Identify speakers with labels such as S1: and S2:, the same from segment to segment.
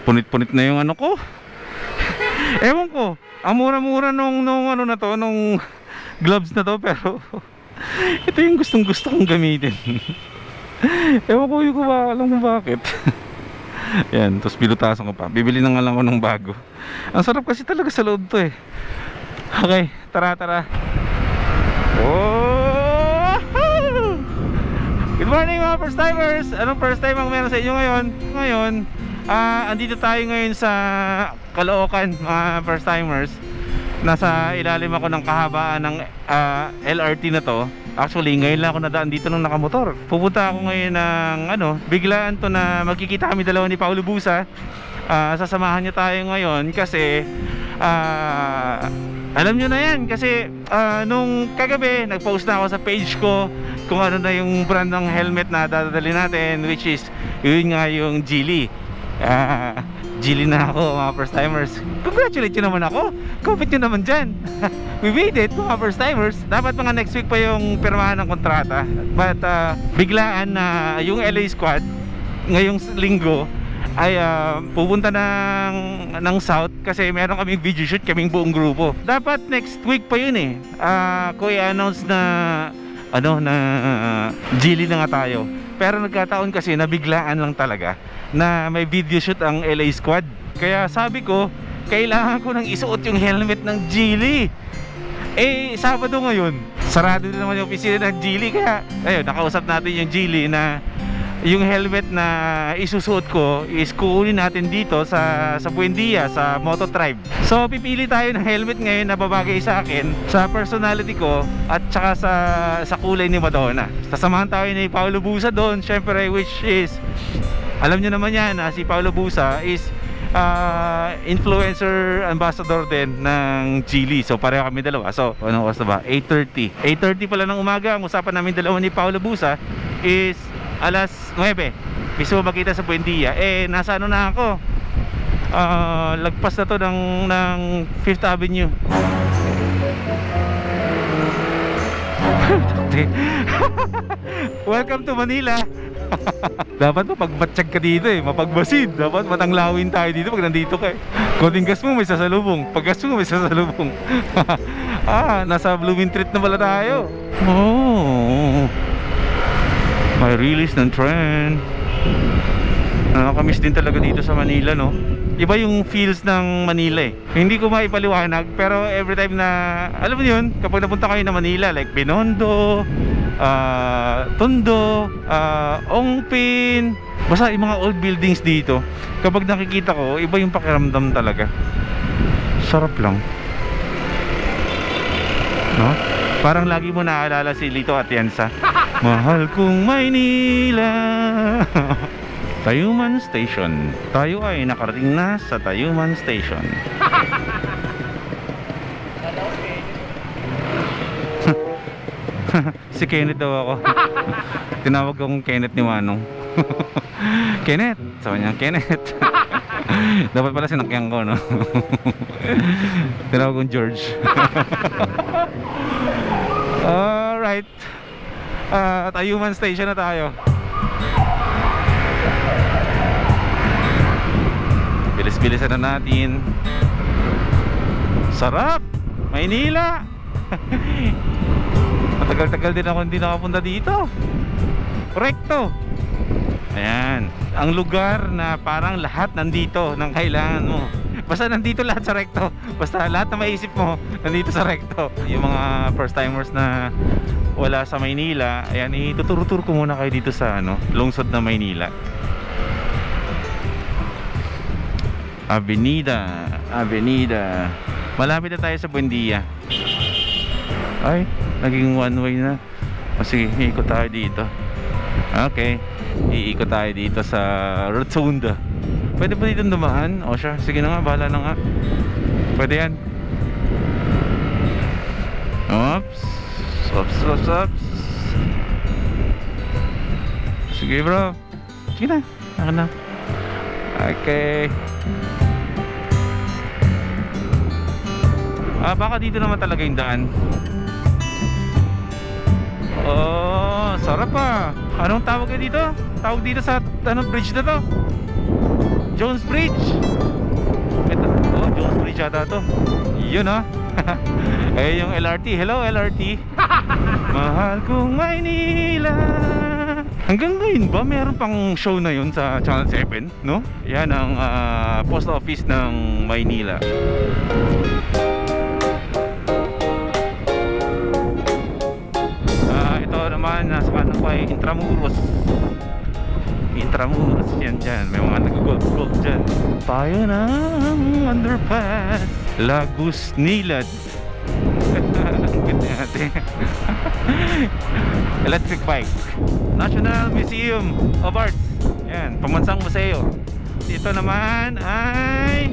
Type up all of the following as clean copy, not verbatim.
S1: Punit-punit na yung ano ko. Ewan ko, ang mura-mura nung ano na to, nung gloves na to, pero ito yung gustong-gusto kong gamitin. Ewan ko yung alam kung bakit. Yan, tapos pinutasan ko pa. Bibili na nga lang ako ng bago. Ang sarap kasi talaga sa loob to eh. Okay, tara. Oh! Good morning mga first timers. Anong first time ang meron sa inyo ngayon? Andito tayo ngayon sa Caloocan mga first timers. Nasa ilalim ako ng kahabaan ng LRT na to. Actually ngayon lang ako nadaan dito ng nakamotor. Pupunta ako ngayon ng biglaan to na magkikita kami dalawa ni Paulo Busa. Sasamahan niya tayo ngayon kasi alam nyo na yan kasi nung kagabi nag-post na ako sa page ko kung ano na yung brand ng helmet na dadali natin, which is yun nga yung Geely. Geely na ako mga first timers. Congratulate nyo naman ako. Comment nyo naman dyan. We made it mga first timers. Dapat mga next week pa yung pirmahan ng kontrata, but biglaan na yung LA squad ngayong linggo ay pupunta ng South kasi meron kaming video shoot, kaming buong grupo. Dapat next week pa yun eh. Ko i-announce na Geely na nga tayo. Pero nagkataon kasi nabiglaan lang talaga na may video shoot ang LA squad. Kaya sabi ko, kailangan ko nang isuot yung helmet ng Geely. Eh, Sabado ngayon, sarado din naman yung opisina ng Geely. Kaya, ayun, nakausap natin yung Geely na yung helmet na isusuot ko is kukunin natin dito sa Buendia, sa Moto Tribe. So pipili tayo ng helmet ngayon na babagay sa akin, sa personality ko, at saka sa kulay ni Madonna. Sasamahan tayo ni Paulo Busa doon, syempre, which is, alam nyo naman yan, si Paulo Busa is influencer ambassador din ng Geely. So pareho kami dalawa. So anong oras na ba? 8:30 pala ng umaga. Ang usapan namin dalawa ni Paulo Busa is alas 9. Gusto mo makita sa Buendia. Eh, nasa ano na ako, lagpas na to ng 5th Avenue. Welcome to Manila. Dapat mapagbatsyag ka dito eh, mapagbasid. Dapat matanglawin tayo dito pag nandito ka eh. Konting gas mo may sasalubong, pag gas mo may sasalubong. Nasa Blooming Treat na pala tayo. Oh, may release ng trend. Nakakamiss din talaga dito sa Manila, no? Iba yung feels ng Manila eh. Hindi ko maipaliwanag, pero every time na, alam mo yun, kapag napunta kayo na Manila, like Binondo, Tondo, Ongpin, basta yung mga old buildings dito, kapag nakikita ko, iba yung pakiramdam talaga. Sarap lang, no? Parang lagi mo naaalala si Lito Atienza. Mahal kong Maynila. Tayuman Station. Tayo ay nakarating na sa Tayuman Station. Si Kenneth daw ako. Tinawag akong Kenneth ni Manong. Kenneth, sabi niya, Kenneth. Dapat pala sinakyan ko, no? Tinawag kong George. Alright, Tayuman Station na tayo. Bilis-bilisan na natin. Sarap, Maynila. Matagal-tagal din ako hindi nakapunta dito. Recto. Ayan, ang lugar na parang lahat nandito ng kailangan mo. Basta nandito lahat sa Recto. Basta lahat na maisip mo nandito sa Recto. Yung mga first timers na wala sa Maynila, ayan, ituturo-turo ko muna kayo dito sa lungsod na Maynila. Avenida. Malapit na tayo sa Buendia. Ay, naging one way na. Sige, iikot tayo dito. Okay, iikot tayo dito sa Rotunda. Pwede ba dito dumaan? O siya, sige na nga, bahala na nga. Pwede yan. Oops. Sige bro. Sige na, akan na. Okay. Baka dito naman talaga yung daan. Oh, sarap ah. Anong tawag dito? Tawag dito sa bridge na to? Jones Bridge. Ito, oh, Jones Bridge yata to. Yun oh. Eh yung LRT. Hello LRT. Mahal kong Maynila. Hanggang ngayon ba meron pang show na yun sa Channel 7, no? Yan ang post office ng Maynila. Ito naman nasa kanan ko ay Intramuros. Intramuros yan dyan. May mga nag-golf dyan. Tayo ng underpass Lagos Nilad. Electric bike. National Museum of Arts. Yan, pambansang museo. Dito naman ay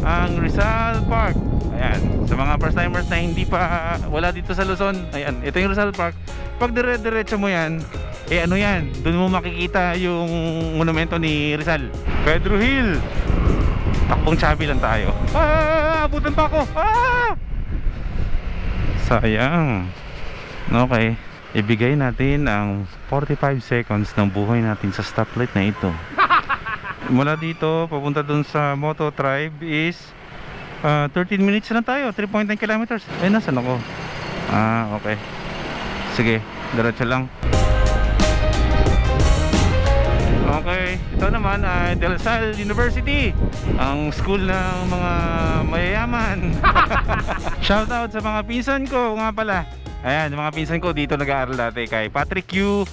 S1: ang Rizal Park. Ayan, sa mga first timers na hindi pa wala dito sa Luzon. Ayan, ito yung Rizal Park. Pag dire-diretso mo yan, eh ano yan, doon mo makikita yung monumento ni Rizal. Pedro Hill. Takbong chubby lang tayo. Abutan pa ako. Sayang. Okay, ibigay natin ang 45 seconds ng buhay natin sa stoplight na ito. Mula dito papunta dun sa Moto Tribe is 13 minutes na tayo, 3.9 kilometers. Eh, nasan ako? Okay. Sige, diretso lang. Okay, ito naman ay Del Salle University, ang school ng mga mayayaman. Shoutout sa mga pinsan ko nga pala. Ayan, mga pinsan ko dito nag-aaral dati. Kay Patrick Yu,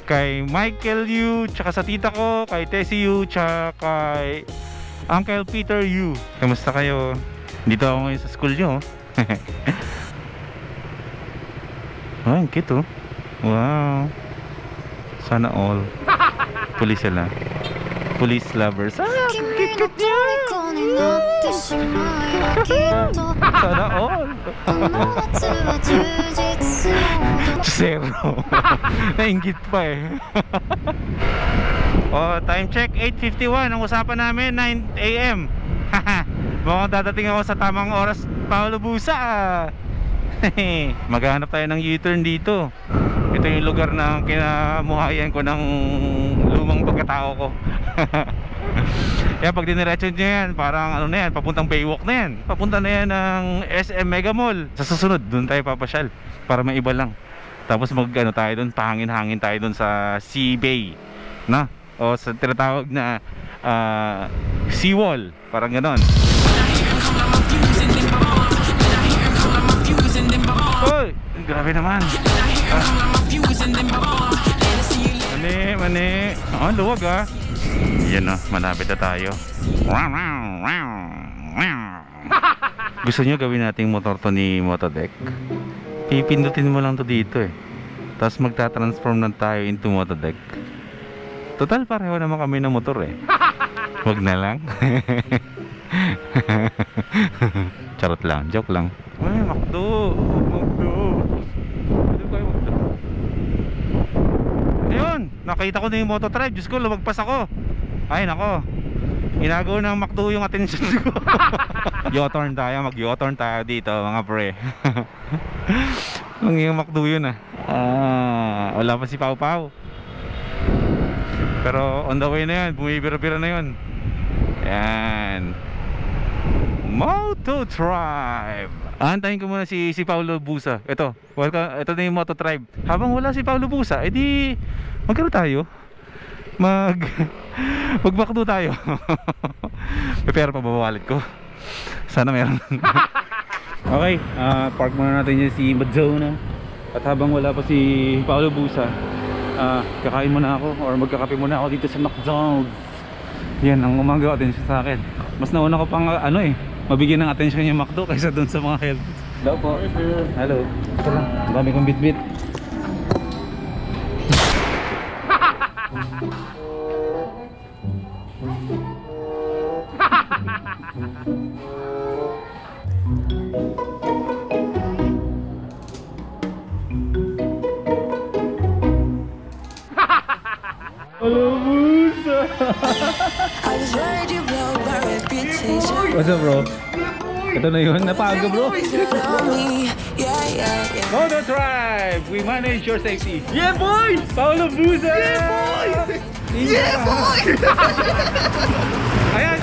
S1: kay Michael Yu, tsaka sa tita ko, kay Tessie Yu, tsaka kay Uncle Peter Yu. Kamusta kayo? Dito ako ngayon sa school nyo. Oh, ang cute oh. Wow. Sana all. Police sila. Police lovers. Cute nyo. Sana all. Zero. Nainggit pa eh. Oh, time check 8:51. Ang usapan namin 9 AM. Mukhang dadating ako sa tamang oras, Paulo Busa. Maghanap tayo ng U-turn dito. Ito yung lugar na kinamuhayan ko ng lumang pagkatao ko. Kaya pag diniretso nyo yan, parang ano na yan, papuntang Baywalk na yan. Papunta na yan ng SM Mega Mall. Sa susunod, dun tayo papasyal para may iba lang. Tapos mag ano tayo dun, pahangin-hangin tayo dun sa Sea Bay na? O sa tinatawag na Seawall, parang ganon. Uy, grabe naman. Mani. Oh, luwag ah. Yan na, malapit na tayo. Gusto nyo gawin nating motor to ni Motodeck? Pipindutin mo lang to dito eh. Tapos magta-transform na tayo into Motodeck. Total pareho naman kami ng motor eh. Wag na lang. Charot lang, joke lang. Ay, Makdo. Dito tayo, Makdo. Ayun, nakita ko na yung Moto Tribe. Diyos ko, lumagpas ako. Ay, nako. Inago ng Makdo yung attention ko. U-turn tayo, mag-U-turn tayo dito, mga pre. Nung yung Makdo yun ah. Wala pa si Pau Pau. Pero on the way na yan, bumibira-bira na yun. Ayan, Moto Tribe. Antayin ko muna si Paulo Busa. Ito, welcome. Ito na yung Moto Tribe. Habang wala si Paulo Busa, edi magkano tayo? Magmakdo tayo. Pero pabawalit ko. Sana meron. Okay, park muna natin yung si Madonna. At habang wala pa si Paulo Busa, kakain muna ako or magkakape muna ako dito sa McDonald's. Yan ang umagaw atensyon sa akin. Mas nauna ko pang mabigyan ng atensyon yung McDo kaysa dun sa mga helmets. Hello po. Hello. Ito lang, dami kong bit-bit. Hello, Musa. What's up, bro? Ito na yun, napaga, bro. Moto Tribe, we manage your safety.
S2: Yeah, boy!
S1: Paulo Busa.
S2: Yeah, boy! Yeah, boy!
S1: Ayan,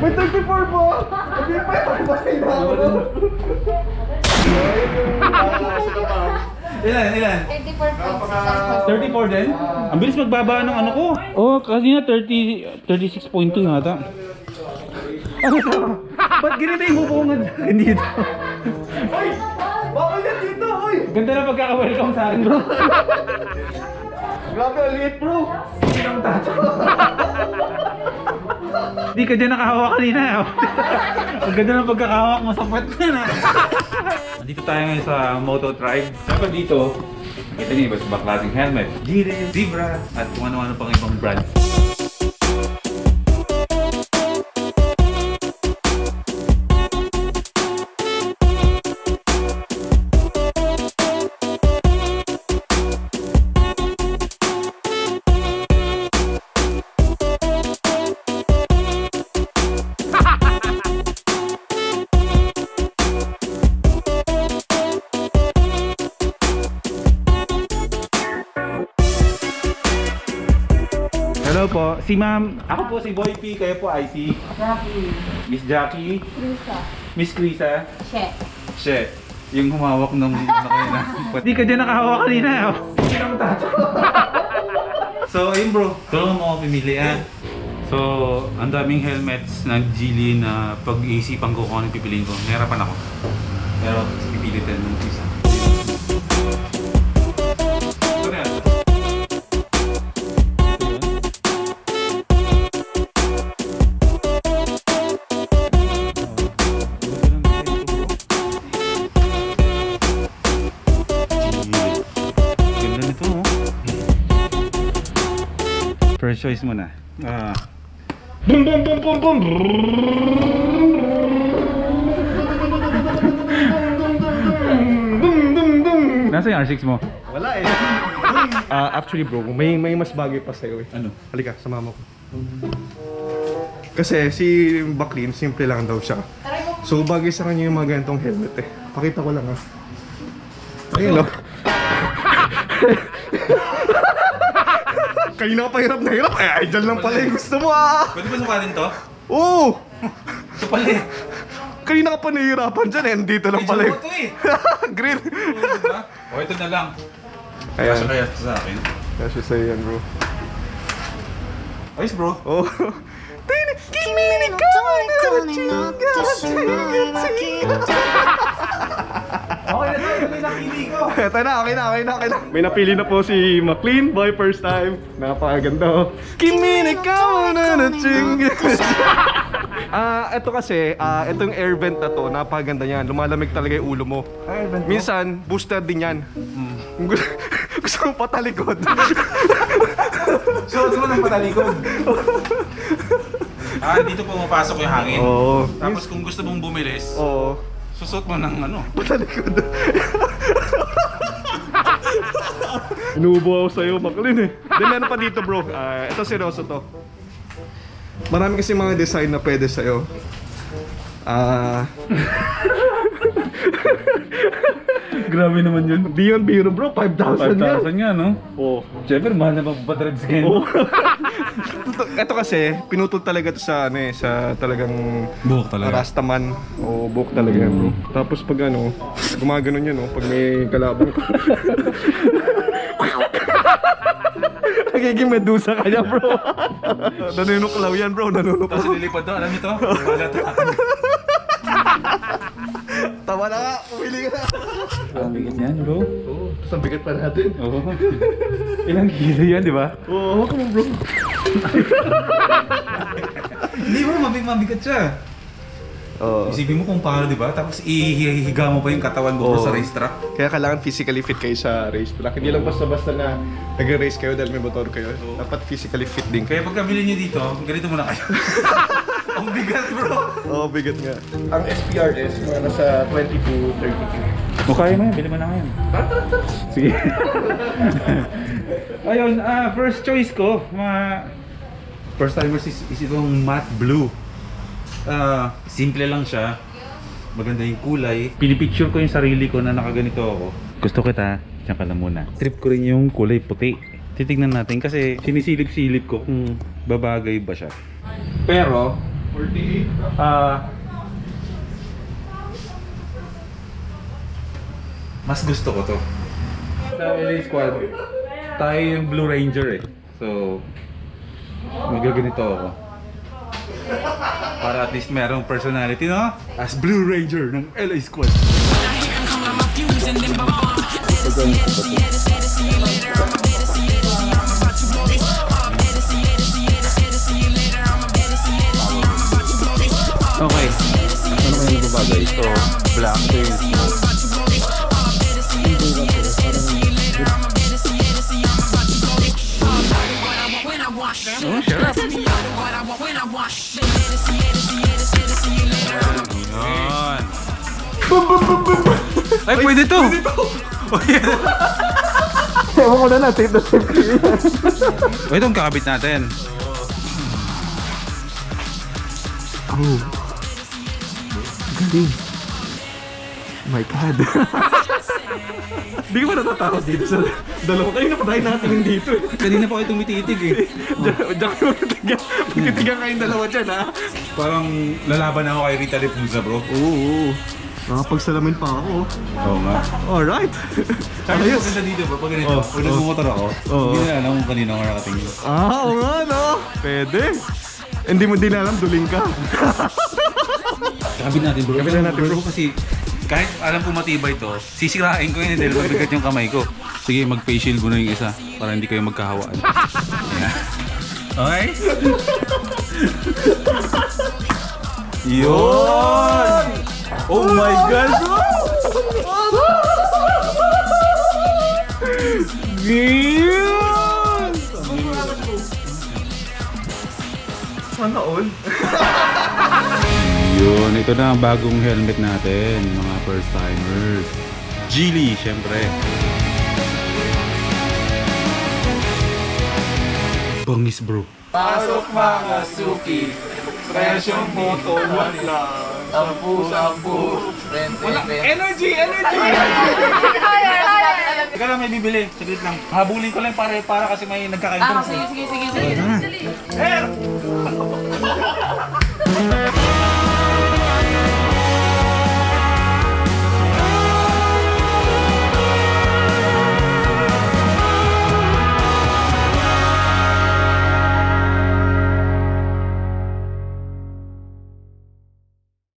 S2: May 34 po! Hindi pa yung patay na ako.
S1: Ilan?
S3: 34.6.
S1: 34 din? Ang bilis magbaba ng ano ko. Oh, kanina 36.2 yata. Ano to? Ba't ganito yung bubungan dito?
S2: Uy! Bakit yan dito, uy?
S1: Ganda na pagkaka-welcome sa akin, bro.
S2: Grabe, ang liit, bro.
S1: Sinong tato? Hindi ka dyan nakahawak kanina. Ang ganda ng pagkakahawak mo sa puwet na. Nandito tayo ngayon sa Moto Tribe. Dapat dito, nakita niyo iba't ibang klaseng helmet. Gire, Zebra, at kung ano-ano pang ibang brand. Hello po, si ma'am. Ako po si Boy P, kayo po IC.
S3: Jackie.
S1: Miss Jackie.
S3: Krisa.
S1: Miss Krisa.
S3: She.
S1: She, yung humawak nung ano kayo na. Hindi ka dyan nakahawak kanina. Sinong tato? So, ayun bro. Tulungan mo ako pimilian. So, ang daming helmets ng Geely na pag-iisipan ko kung anong pipiliin ko. Nahirapan ako. Pero, pipili tayo ng isa. Ito na yan. First choice mo na. Boom boom boom boom boom. Nasa yung R6 mo?
S2: Wala eh. Actually bro, may mas bagay pa sa'yo eh.
S1: Ano?
S2: Halika, sama mo ko. Kasi si Backlin, simple lang daw siya. So bagay sa kanya yung mga ganitong helmet eh. Pakita ko lang ah. Ayun no. Kanina ka pa hirap na hirap. Ay, dyan lang pala yung gusto mo ah.
S1: Pwede ba sukatin to?
S2: Oo!
S1: Ito pala eh.
S2: Kanina ka pa nahihirapan dyan eh. Dito lang pala
S1: Ito eh.
S2: Green.
S1: Diba? O ito na lang.
S2: Ayan.
S1: Kaya sa akin.
S2: Kasi sa'yo yan bro.
S1: Ayos bro.
S2: Oh.
S1: Okay na to. Ito yung napili ko.
S2: Eto na, okay na. May napili na po si McLean, boy first time. Napakaganda oh. Kimi ni ka na na ching. Ito kasi, itong air vent na to, napakaganda niyan. Lumalamig talaga yung ulo mo.
S1: Air vent mo?
S2: Minsan, booster din yan. Gusto mo patalikod.
S1: So, ito mo ng patalikod. Dito pumapasok yung hangin.
S2: Oo.
S1: Tapos kung gusto mong bumilis,
S2: Oo.
S1: susot mo ng ano.
S2: Patalikod. Inuubo ako sa'yo, McLean eh. Then meron pa dito bro, ito seryoso to. Marami kasi mga design na pwede sa'yo.
S1: Grabe naman yun.
S2: Di yun biro bro, 5,000 yan.
S1: 5,000 nga, no?
S2: Oo.
S1: Siyempre, mahal na mag-dreads ngayon.
S2: Oo. Ito kasi, pinutol talaga to sa ano eh, sa talagang
S1: Buhok talaga.
S2: Rastaman o buhok talaga yan bro. Tapos pag ano, gumaganon yun oh, pag may kalaban ko. Nagiging medusa ka niya bro. Nanunuklaw yan bro, nanunuklaw.
S1: Tapos lilipad doon, alam niyo to? Wala to.
S2: Tama na nga, pumili ka na.
S1: Ang bigat yan, bro.
S2: Oo, tapos ang bigat pa natin.
S1: Oo. Ilang kilo yan, di ba?
S2: Oo, hawak mo bro.
S1: Hindi bro, mabigat siya.
S2: Oo.
S1: Isipin mo kung paano, di ba? Tapos ihiga mo pa yung katawan mo sa racetrack.
S2: Kaya kailangan physically fit kayo sa racetrack. Hindi lang basta-basta na nag-race kayo dahil may motor kayo. Dapat physically fit din kayo.
S1: Kaya pagka bilhin nyo dito, ganito muna kayo. Ang bigat bro.
S2: Oo, bigat nga. Ang SPRS, mga nasa 20 to 30.
S1: O kaya mo yan, bili mo na ngayon. Sige. Ayun, first choice ko, first timers is itong matte blue. Simple lang siya. Maganda yung kulay. Pinipicture ko yung sarili ko na nakaganito ako. Gusto kita, diyan ka lang muna. Trip ko rin yung kulay puti. Titignan natin kasi sinisilip-silip ko kung babagay ba siya. Pero, Mas gusto ko to. Sa LA Squad, tayo yung Blue Ranger eh. So, magaganito ako. Para at least merong personality, no? As Blue Ranger ng LA Squad. Okay. Ano kayo nababagay? Ito, black tails. Oh, sure. Ayan. Ay, pwede to!
S2: Ewan ko na safe na safe ko yan.
S1: O, itong kakabit natin.
S2: Oh. Galing. My God. Hindi ko ba natatakot dito sa dalawa kayo napatayin natin dito eh.
S1: Kanina pa kayo tumititig eh.
S2: Diyan kayo magtitigan kayong dalawa dyan ha.
S1: Parang lalaban ako kay Rita Repulsa, bro.
S2: Oo. Nakapagsalamin pa ako.
S1: Oo nga.
S2: Alright.
S1: Ayos. Pagkita dito bro, pag ganito, pag nagmumotor ako, hindi na alam kung kanina ako nakatingin.
S2: Oo nga no. Pwede. Hindi mo din alam, duling ka.
S1: Kakabit natin bro.
S2: Kakabit natin, bro.
S1: Kasi kahit alam ko matibay to, sisirain ko yun dahil mabigat yung kamay ko. Sige, mag-face shield ko na yung isa para hindi kayo magkahawaan. Yeah. Okay? Yun! Oh my God, bro!
S2: Yun! Sana all?
S1: Yun, ito na ang bagong helmet natin, mga first timers. Geely, syempre. Bangis bro.
S3: Pasok mga suki, presyong moto, wala. Sampu, 20.
S2: Energy! Energy!
S1: Teka lang, may bibili. Saglit lang. Habulin ko lang para kasi may nagkakaintro.
S3: Sige.